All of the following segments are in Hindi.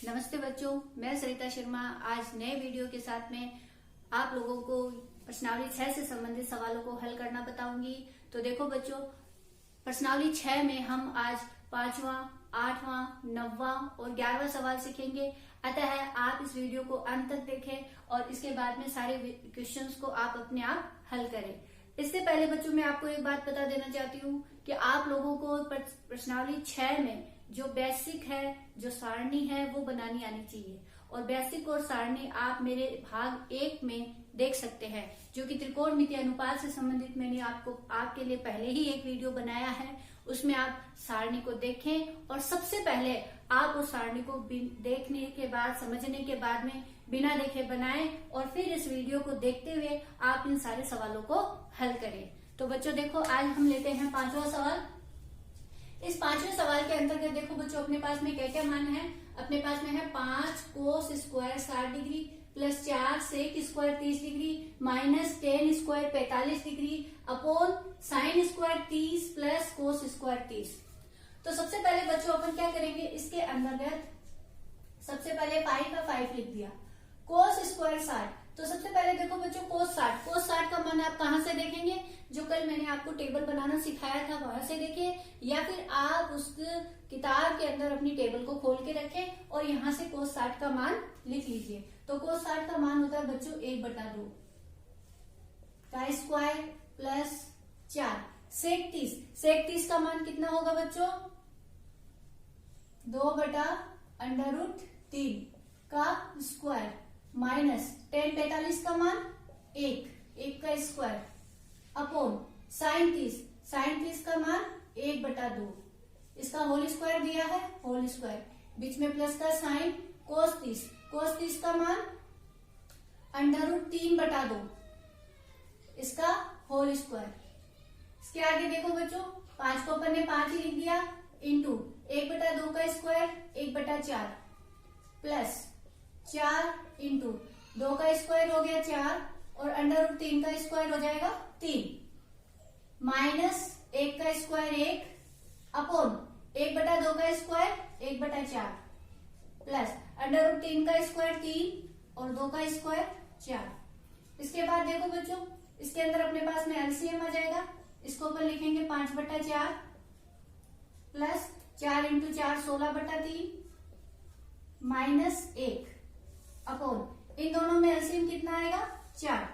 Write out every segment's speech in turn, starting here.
नमस्ते बच्चों, मैं सरिता शर्मा आज नए वीडियो के साथ में आप लोगों को प्रश्नावली 6 से संबंधित सवालों को हल करना बताऊंगी। तो देखो बच्चों, प्रश्नावली 6 में हम आज 5वां, 8वां, 9वां और 11वां सवाल सीखेंगे। अतः आप इस वीडियो को अंत तक देखें और इसके बाद में सारे क्वेश्चंस को आप अपने आप हल करें। इससे पहले बच्चों मैं आपको एक बात बता देना चाहती हूँ कि आप लोगों को प्रश्नावली 6 में जो बेसिक है, जो सारणी है, वो बनानी आनी चाहिए। और बेसिक और सारणी आप मेरे भाग 1 में देख सकते हैं, जो कि त्रिकोणमितीय अनुपात से संबंधित मैंने आपके लिए पहले ही एक वीडियो बनाया है। उसमें आप सारणी को देखें और सबसे पहले आप उस सारणी को देखने के बाद, समझने के बाद में बिना देखे बनाएं और फिर इस वीडियो को देखते हुए आप इन सारे सवालों को हल करें। तो बच्चों देखो, आज हम लेते हैं 5वां सवाल। इस 5वें सवाल के अंतर्गत देखो बच्चों, अपने पास में क्या क्या मान है। अपने पास में है 5 cos square 60 degree plus 4 sec square 30 degree minus 10 square 45 degree upon sine square 30 plus cos square 30। तो सबसे पहले बच्चों अपन क्या करेंगे, इसके अंतर्गत सबसे पहले 5 का 5 लिख दिया। कोस स्क्वायर 60, तो सबसे पहले देखो बच्चों कोस 60 का मान आप कहां से देखेंगे, जो कल मैंने आपको टेबल बनाना सिखाया था वहां से देखिए, या फिर आप उस किताब के अंदर अपनी टेबल को खोल के रखें और यहाँ से कोस 60 का मान लिख लीजिए। तो कोस 60 का मान होता है बच्चों 1/2 का स्क्वायर प्लस 4 सेक 30 का मान कितना होगा बच्चों, 2/√3 का स्क्वायर माइनस 10 45 का मान 1 का स्क्वायर अपॉन साइन 30 का मान 1/2, इसका होल स्क्वायर दिया है, होल स्क्वायर बीच में प्लस का साइन कोस 30 का मान √3/2, इसका होल स्क्वायर। इसके आगे देखो बच्चों, 5 को अपन ने 5 ही लिख दिया इंटू 1/2 का स्क्वायर 1/4 प्लस 4 इंटू 2 का स्क्वायर हो गया 4 और √3 का स्क्वायर हो जाएगा 3 माइनस 1 का स्क्वायर 1 अपॉन 1/2 का स्क्वायर 1/4 प्लस √3 का स्क्वायर 3 और 2 का स्क्वायर 4। इसके बाद देखो बच्चों, इसके अंदर अपने पास में एलसीएम आ जाएगा। इसको अपन लिखेंगे 5/4 प्लस 4 इंटू 4 16/3 माइनस 1 अपॉन इन दोनों में एलसीएम कितना आएगा 4।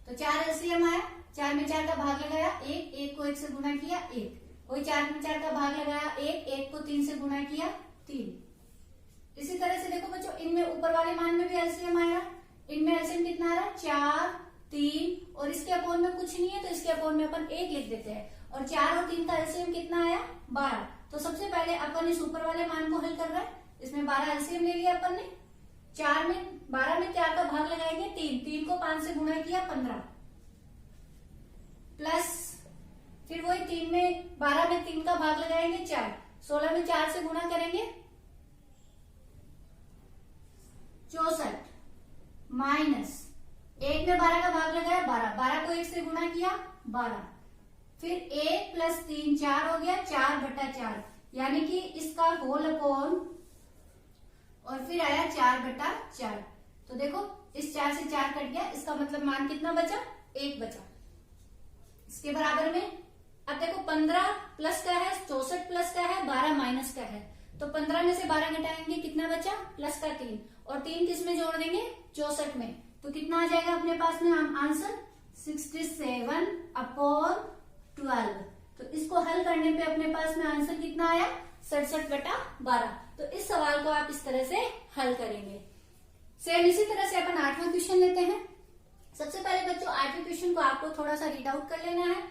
तो 4 एलसीएम आया, 4 में 4 का भाग लगाया 1 को 1 से गुणा किया 1, वही 4 में 4 का भाग लगाया 1 को 3 से गुणा किया 3। इसी तरह से देखो बच्चों, इनमें ऊपर वाले मान में भी एलसीएम आया, इनमें एलसीएम कितना आ रहा है 4 3 और इसके अपोन में कुछ नहीं है तो इसके अपोन में अपन 1 लिख देते हैं और 4 और 3 का एलसीएम कितना आया 12। तो सबसे पहले अपन इस ऊपर वाले मान को हल कर रहे हैं। इसमें 12 एलसीएम ले लिया अपन ने, 12 में 4 का भाग लगाएंगे 3 को 5 से गुणा किया 15 प्लस फिर वही 12 में 3 का भाग लगाएंगे 4, 16 में 4 से गुणा करेंगे 64 माइनस 1 में 12 का भाग लगाया 12 को 1 से गुणा किया 12, फिर 1 प्लस 3 4 हो गया 4/4, यानी कि इसका होल अपॉन और फिर आया 4/4। तो देखो इस 4 से 4 कट गया, इसका मतलब मान कितना बचा 1 बचा। इसके बराबर में अब देखो 15 प्लस का है, 64 प्लस का है, 12 माइनस का है। तो 15 में से 12 घटाएंगे कितना बचा प्लस का 3 और 3 किस में जोड़ देंगे 64 में, तो कितना आ जाएगा अपने पास में आंसर 67/12। तो इसको हल करने पे अपने पास में आंसर कितना आया 67/12। तो इस सवाल को आप इस तरह से हल करेंगे। सेम इसी तरह से अपन 8वां क्वेश्चन लेते हैं। सबसे पहले बच्चों 8वें क्वेश्चन को आपको थोड़ा सा रीड आउट कर लेना है,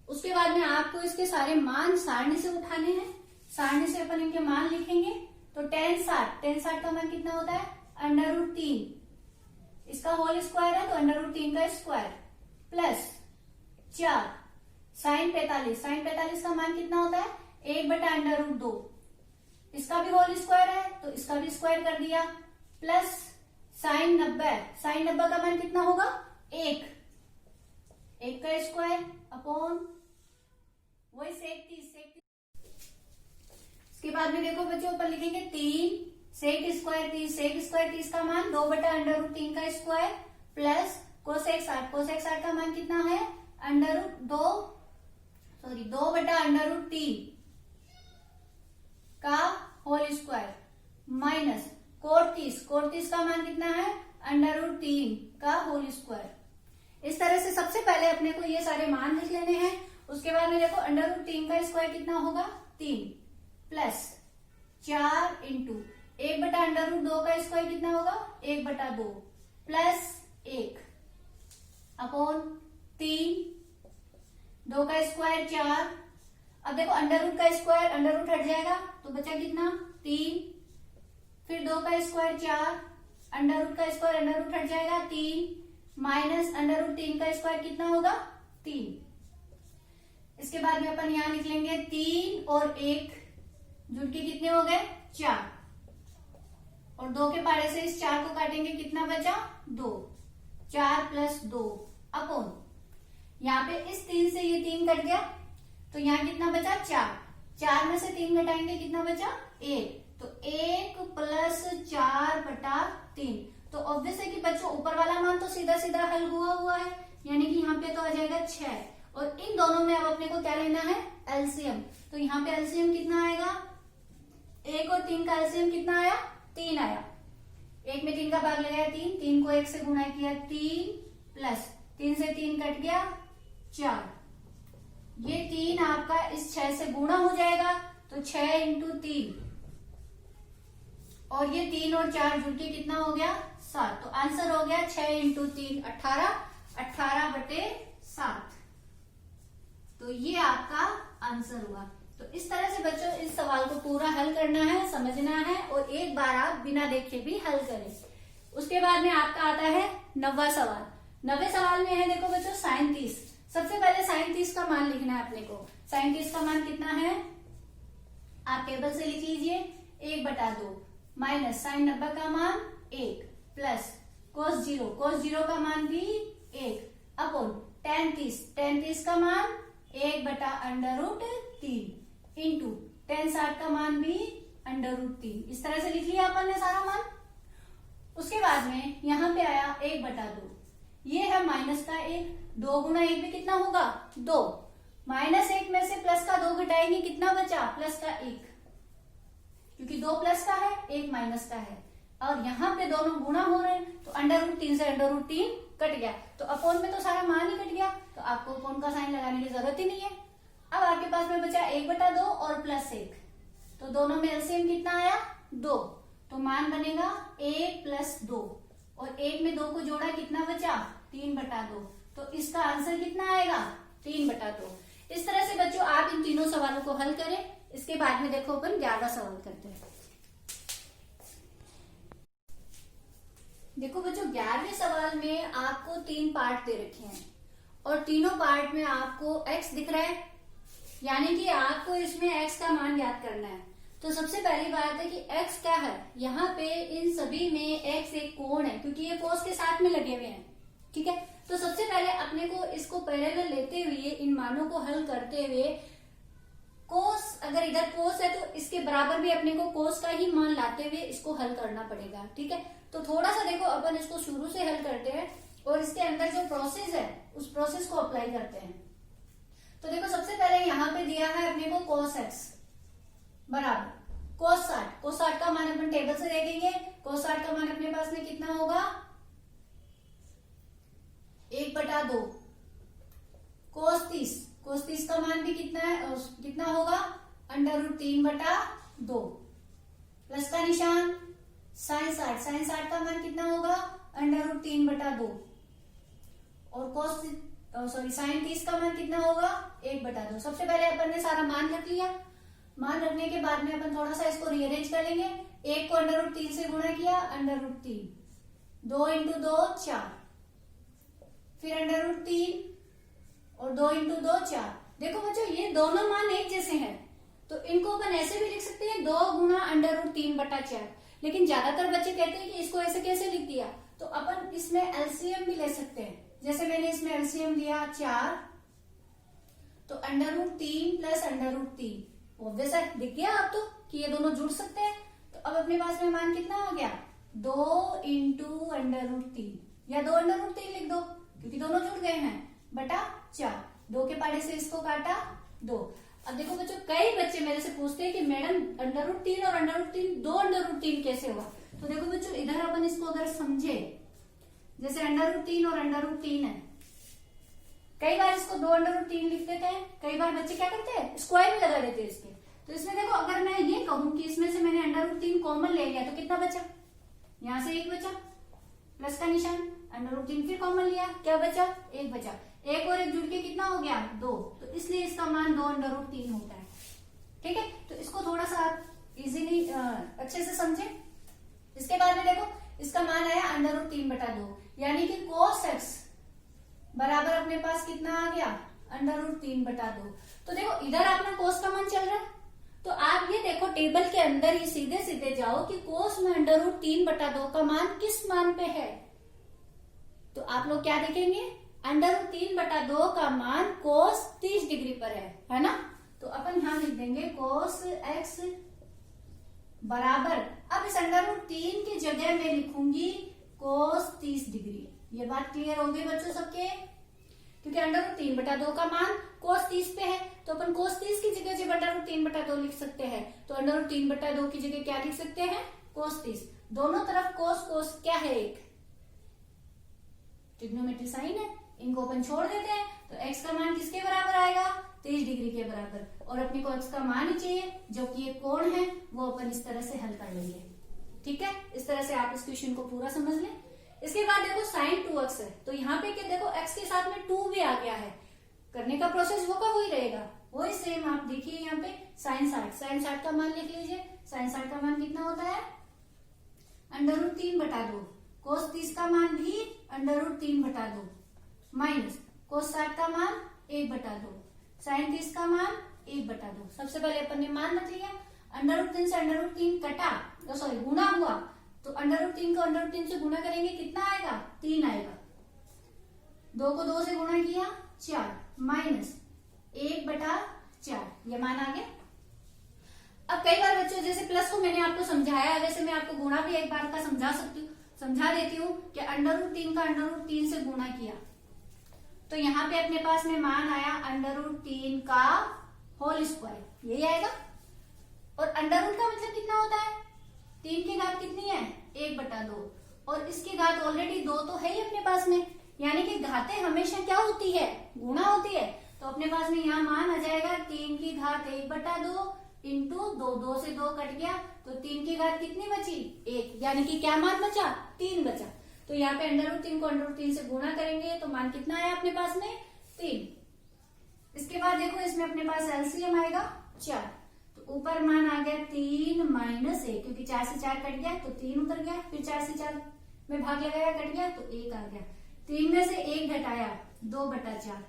उसके बाद में आपको इसके सारे मान सारणी से उठाने हैं। सारणी से अपन इनके मान लिखेंगे। तो 10 60 का मान कितना होता है √3, इसका होल स्क्वायर है तो √3 का स्क्वायर प्लस 4 साइन 45 का मान कितना होता है 1/√2, इसका भी होल स्क्वायर है तो इसका भी स्क्वायर कर दिया प्लस साइन 90 का मान कितना होगा 1 का स्क्वायर अपॉन वही सेक 30। इसके बाद में देखो बच्चों ऊपर लिखेंगे 3 सेक स्क्वायर 30 का मान 2/√3 का स्क्वायर प्लस कोसेक 60 का मान कितना है 2/√3 का होल स्क्वायर माइनस कोट 30 का मान कितना है √3 का होल स्क्वायर। इस तरह से सबसे पहले अपने को ये सारे मान लिख लेने हैं। उसके बाद में देखो √3 का स्क्वायर कितना होगा 3 प्लस 4 इंटू 1/√2 का स्क्वायर कितना होगा 1/2 प्लस 1 अपॉन 3 2 का स्क्वायर 4। अब देखो अंडर का स्क्वायर अंडर हट जाएगा तो बचा कितना 3 फिर 2 का स्क्वायर 4 अंडर का स्क्वायर अंडर हट जाएगा 3 माइनस √3 का स्क्वायर कितना होगा 3। इसके बाद में अपन यहां लिख लेंगे 3 और 1 जुड़ के कितने हो गए 4 और 2 के पाड़े से इस 4 को काटेंगे कितना बचा 2 4 प्लस 2 अपॉन यहाँ पे इस 3 से ये 3 कट गया तो यहाँ कितना बचा 4 में से 3 घटाएंगे कितना बचा 1 तो 1 प्लस 4/3। तो ऑब्वियस है कि बच्चों ऊपर वाला मान तो सीधा सीधा हल हुआ है यानी कि यहाँ पे तो आ जाएगा 6 और इन दोनों में अब अपने को क्या लेना है एलसीएम। तो यहाँ पे एलसीएम कितना आएगा 1 और 3 का एलसीएम कितना आया 3 आया। 1 में 3 का भाग लगाया 3 को 1 से गुणा किया 3 प्लस 3 से 3 कट गया 4 ये 3 आपका इस 6 से गुणा हो जाएगा तो 6 इंटू 3 और ये 3 और 4 जुड़ के कितना हो गया 7। तो आंसर हो गया 6 इंटू 3 18/7। तो ये आपका आंसर हुआ। तो इस तरह से बच्चों इस सवाल को पूरा हल करना है समझना है और एक बार आप बिना देखे भी हल करें। उसके बाद में आपका आता है 90वां सवाल। 90वें सवाल में है देखो बच्चों sin 30। सबसे पहले sin 30 का मान लिखना है अपने को। sin 30 का मान कितना है आप टेबल से लिख लीजिए 1/2 माइनस sin 90 का मान 1 प्लस cos 0 का मान भी 1 अपॉन tan 30 का मान 1/√3 इंटू tan 60 का मान भी √3। इस तरह से लिख लिया अपन ने सारा मान। उसके बाद में यहाँ पे आया 1/2 ये है माइनस का 1 2 गुना 1 में कितना होगा 2 माइनस 1 में से प्लस का 2 घटाएंगे कितना बचा प्लस का 1 क्योंकि 2 प्लस का है 1 माइनस का है और यहाँ पे दोनों गुणा हो रहे हैं तो √3 से √3 कट गया तो अपोन में तो सारा मान ही कट गया तो आपको अपोन का साइन लगाने की जरूरत ही नहीं है। अब आपके पास में बचा 1/2 और प्लस 1 तो दोनों में एलसीएम कितना आया 2 तो मान बनेगा 1 प्लस 2 और 1 में 2 को जोड़ा कितना बचा 3/2 तो इसका आंसर कितना आएगा 3/2। इस तरह से बच्चों आप इन तीनों सवालों को हल करें। इसके बाद में देखो अपन 11वां सवाल करते हैं। देखो बच्चों 11वें सवाल में आपको 3 पार्ट दे रखे हैं और तीनों पार्ट में आपको x दिख रहा है यानी कि आपको इसमें x का मान याद करना है। तो सबसे पहली बात है कि x क्या है यहाँ पे इन सभी में x एक कोण है क्योंकि ये कोस के साथ में लगे हुए हैं ठीक है। तो सबसे पहले अपने को इसको पैरेलल लेते हुए इन मानों को हल करते हुए कोस अगर इधर कोस है तो इसके बराबर भी अपने को कोस का ही मान लाते हुए इसको हल करना पड़ेगा ठीक है। तो थोड़ा सा देखो अपन इसको शुरू से हल करते हैं और इसके अंदर जो प्रोसेस है उस प्रोसेस को अप्लाई करते हैं। तो देखो सबसे पहले यहाँ पे दिया है अपने को cos x बराबर cos 60 का मान अपन टेबल से देखेंगे। cos 60 का मान अपने पास में कितना होगा 1/2 cos 30 का मान भी कितना होगा √3/2 प्लस का निशान sin 60 का मान कितना होगा √3/2 और sin 30 का मान कितना होगा 1/2। सबसे पहले अपन ने सारा मान रख लिया। मान रखने के बाद में अपन थोड़ा सा इसको रीअरेंज कर लेंगे। 1 को √3 से गुणा किया √3 2 इंटू 2 4 फिर √3 और 2 इंटू 2 4। देखो बच्चों ये दोनों मान एक जैसे हैं तो इनको अपन ऐसे भी लिख सकते हैं 2 गुना √3/4 लेकिन ज्यादातर बच्चे कहते हैं कि इसको ऐसे कैसे लिख दिया तो अपन इसमें एलसीएम भी ले सकते हैं। जैसे मैंने इसमें एलसीएम लिया 4 तो √3 प्लस √3 ऑब्वियस है दिख गया आप तो कि ये दोनों जुड़ सकते हैं। तो अब अपने पास में मान कितना आ गया, 2 इंटू √3 या 2 √3 लिख दो क्योंकि दोनों जुड़ गए हैं, बटा 4। 2 के पाड़े से इसको काटा 2। अब देखो बच्चों, कई बच्चे मेरे से पूछते हैं कि मैडम √3 और √3 2 √3 कैसे हुआ। तो देखो बच्चों, इधर अपन इसको अगर समझे, जैसे √3 और √3 है, कई बार इसको 2 √3 लिख देते हैं, कई बार बच्चे क्या करते हैं स्क्वायर में लगा देते हैं इसके। तो इसमें देखो, अगर मैं ये कहूं कि इसमें से मैंने √3 कॉमन ले लिया तो कितना बचा, यहां से 1 बचा, प्लस का निशान, √3 फिर कॉमन लिया, क्या बचा, 1 बचा, 1 और 1 जुड़ के कितना हो गया, 2। तो इसलिए इसका मान 2 √3 होता है। ठीक है, तो इसको थोड़ा सा आप इजीली अच्छे से समझे। इसके बाद में देखो, इसका मान आया √3/2, यानी कि cos x बराबर अपने पास कितना आ गया, √3/2। तो देखो, इधर अपना cos का मान चल रहा है, तो आप ये देखो टेबल के अंदर ही सीधे सीधे जाओ कि cos में √3/2 का मान किस मान पे है। तो आप लोग क्या देखेंगे, √3/2 का मान cos 30 डिग्री पर है ना। तो अपन यहां लिख देंगे cos x बराबर, अब इस √3 की जगह में लिखूंगी cos 30 डिग्री। ये बात क्लियर हो गई बच्चों सबके, क्योंकि √3/2 का मान cos 30 पे है, तो अपन cos 30 की जगह जब √3/2 लिख सकते हैं, तो √3/2 की जगह क्या लिख सकते हैं, cos 30। दोनों तरफ cos क्या है, एक ट्रिग्नोमेट्री साइन है, इनको अपन छोड़ देते हैं, तो x का मान किसके बराबर आएगा, 30 डिग्री के बराबर। और अपने को x का मान ही चाहिए, जो कि ये कोण है, वो अपन इस तरह से हल कर लेंगे। ठीक है, इस तरह से आप इस क्वेश्चन को पूरा समझ लें। इसके बाद देखो sin 2x है, तो यहाँ पे क्या देखो, x के साथ में 2 भी आ गया है, करने का प्रोसेस वो का वही रहेगा, वही सेम। आप देखिए यहाँ पे sin 60 का मान लिख लीजिए। sin 60 का मान कितना होता है, √3/2। cos 30 का मान भी √3/2 माइनस cos 60 का मान 1/2, sin 30 का मान 1/2। सबसे पहले अपन ने मान रख लिया, √3 से √3 कटा, सॉरी गुना हुआ, तो √3 को √3 से गुना करेंगे, कितना आएगा, 3 आएगा। 2 को 2 से गुना किया 4 माइनस 1/4, ये मान आ गया। अब कई बार बच्चों, जैसे प्लस को मैंने आपको समझाया, वैसे मैं आपको गुणा भी एक बार का समझा देती हूँ कि √3 का √3 से गुणा किया, तो यहाँ पे अपने पास में मान आया √3 का होल स्क्वायर, यही आएगा। और अंडर रूट का मतलब कितना होता है, 3 की घात कितनी है, 1/2, और इसकी घात ऑलरेडी 2 तो है ही अपने पास में, यानी कि घातें हमेशा क्या होती है, गुणा होती है। तो अपने पास में यहाँ मान आ जाएगा 3 की घात 1/2 इंटू 2, 2 से 2 कट गया, तो 3 की घात कितनी बची, 1, यानी कि क्या मान बचा, 3 बचा। तो यहाँ पे √3 को √3 से गुणा करेंगे तो मान कितना आया अपने पास में, 3। इसके बाद देखो, इसमें अपने पास एलसीएम आएगा 4, तो ऊपर मान आ गया 3 माइनस 1, क्योंकि 4 से 4 कट गया तो 3 उतर गया, फिर 4 से 4 में भाग लगाया, कट गया तो 1 आ गया। 3 में से 1 घटाया, 2/4,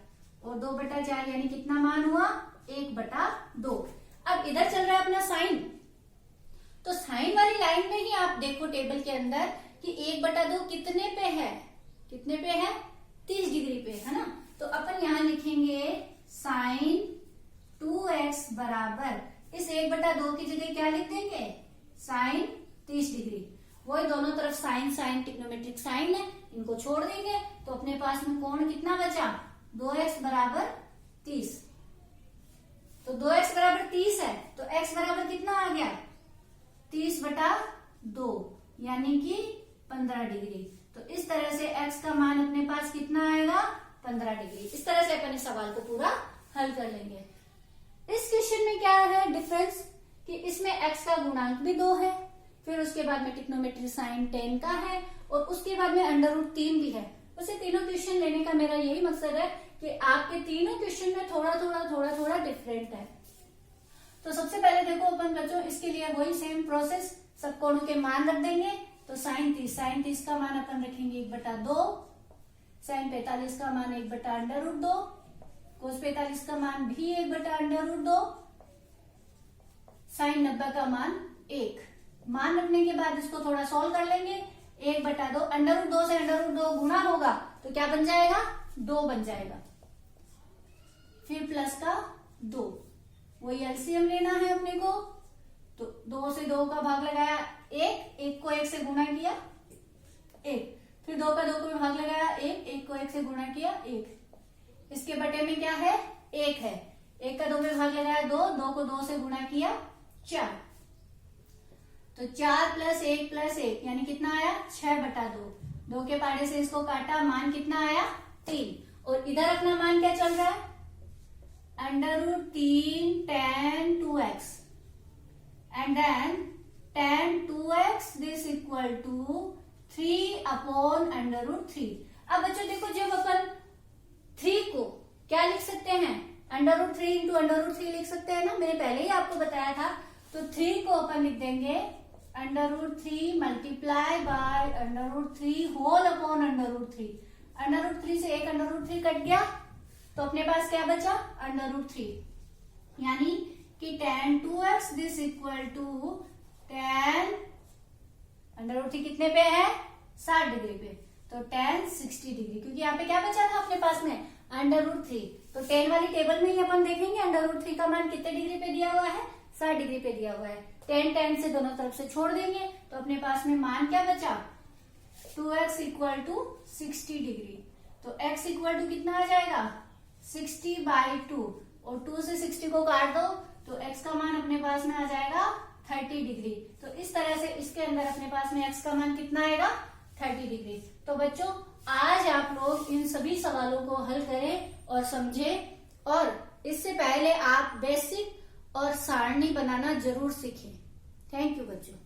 और 2/4 यानी कितना मान हुआ, 1/2। अब इधर चल रहा है अपना साइन, तो साइन वाली लाइन में ही आप देखो टेबल के अंदर कि 1/2 कितने पे है, कितने पे है, 30 डिग्री पे, है ना। तो अपन यहां लिखेंगे साइन 2x बराबर, इस 1/2 की जगह क्या लिख देंगे, साइन 30 डिग्री। वही दोनों तरफ साइन साइन ट्रिग्नोमेट्रिक साइन है, इनको छोड़ देंगे, तो अपने पास में कोण कितना बचा, 2x बराबर 30। तो 2x बराबर 30 है, तो x बराबर कितना आ गया, 30/2, यानी कि 15 डिग्री। तो इस तरह से x का मान अपने पास कितना आएगा, 15 डिग्री। इस तरह से अपन इस सवाल को पूरा हल कर लेंगे। इस क्वेश्चन में क्या है डिफरेंस, कि इसमें x का गुणांक भी 2 है, फिर उसके बाद में ट्रिग्नोमेट्री साइन 10 का है, और उसके बाद में √3 भी है। वैसे तीनों क्वेश्चन लेने का मेरा यही मकसद है कि आपके तीनों क्वेश्चन में थोड़ा डिफरेंट है। तो सबसे पहले देखो अपन बच्चों, इसके लिए वही सेम प्रोसेस, सब कोणों के मान रख देंगे। तो साइन 30 का मान अपन रखेंगे 1/2, साइन 45 का मान 1/√2, कोस 45 का मान भी 1/√2, साइन 90 का मान 1। मान रखने के बाद इसको थोड़ा सॉल्व कर लेंगे। 1/2, √2 से √2 गुणा होगा तो क्या बन जाएगा, 2 बन जाएगा, फिर प्लस का 2, वही एलसीएम लेना है अपने को। तो 2 से 2 2 का भाग लगाया 1, 1 को 1 से गुणा किया 1, फिर 2 का 2 को भाग लगाया 1, 1 को 1 से गुणा किया 1। इसके बटे में क्या है 1 है, 1 का 2 में भाग लगाया 2, 2 को 2 से गुणा किया 4। तो 4 + 1 + 1 यानी कितना आया 6/2। 2 के पाड़े से इसको काटा, मान कितना आया 3। और इधर अपना मान क्या चल रहा है √3 tan 2x and then tan 2x this equal to 3/√3। अब बच्चों देखो जब अपन 3 को क्या लिख सकते हैं √3 × √3 लिख सकते हैं ना, मैंने पहले ही आपको बताया था। तो 3 को अपन लिख देंगे √3 मल्टीप्लाई बाय √3 होल अपॉन √3। √3 से एक √3 कट गया तो अपने पास क्या बचा √3, यानी कि tan 2x this equal to tan √3 कितने पे है 60 डिग्री पे, तो tan 60 डिग्री, क्योंकि यहाँ पे क्या बचा था अपने पास में √3। तो tan वाली टेबल में ही अपन देखेंगे √3 का मान कितने डिग्री पे दिया हुआ है 60 डिग्री पे दिया हुआ है। tan से दोनों तरफ से छोड़ देंगे तो अपने पास में मान क्या बचा 2x इक्वल टू 60 डिग्री। तो x इक्वल टू कितना आ जाएगा 60/2 और 2 से 60 को काट दो तो x का मान अपने पास में आ जाएगा 30 डिग्री। तो इस तरह से इसके अंदर अपने पास में x का मान कितना आएगा 30 डिग्री। तो बच्चों आज आप लोग इन सभी सवालों को हल करें और समझें, और इससे पहले आप बेसिक और सारणी बनाना जरूर सीखें। थैंक यू बच्चों।